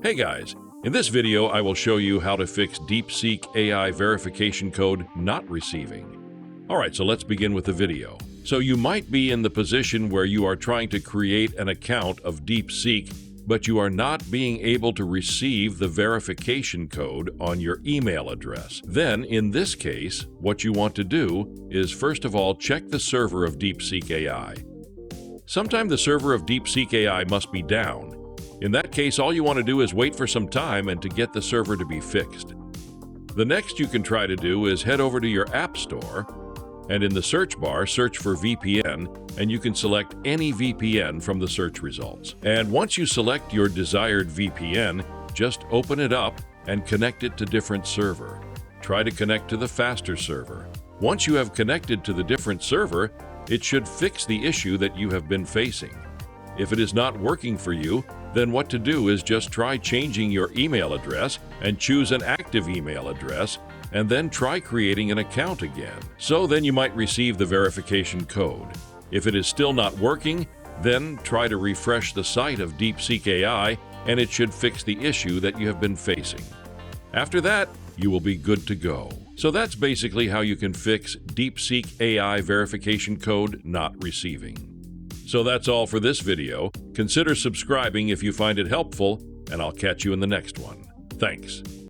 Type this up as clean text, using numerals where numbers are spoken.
Hey guys, in this video I will show you how to fix DeepSeek AI verification code not receiving. Alright, so let's begin with the video. So you might be in the position where you are trying to create an account of DeepSeek, but you are not being able to receive the verification code on your email address. Then, in this case, what you want to do is first of all check the server of DeepSeek AI. Sometime the server of DeepSeek AI must be down. In that case, all you want to do is wait for some time and to get the server to be fixed. The next you can try to do is head over to your App Store, and in the search bar, search for VPN, and you can select any VPN from the search results. And once you select your desired VPN, just open it up and connect it to different server. Try to connect to the faster server. Once you have connected to the different server, it should fix the issue that you have been facing. If it is not working for you, then what to do is just try changing your email address and choose an active email address, and then try creating an account again. So then you might receive the verification code. If it is still not working, then try to refresh the site of DeepSeek AI, and it should fix the issue that you have been facing. After that, you will be good to go. So that's basically how you can fix DeepSeek AI verification code not receiving. So that's all for this video. Consider subscribing if you find it helpful, and I'll catch you in the next one. Thanks.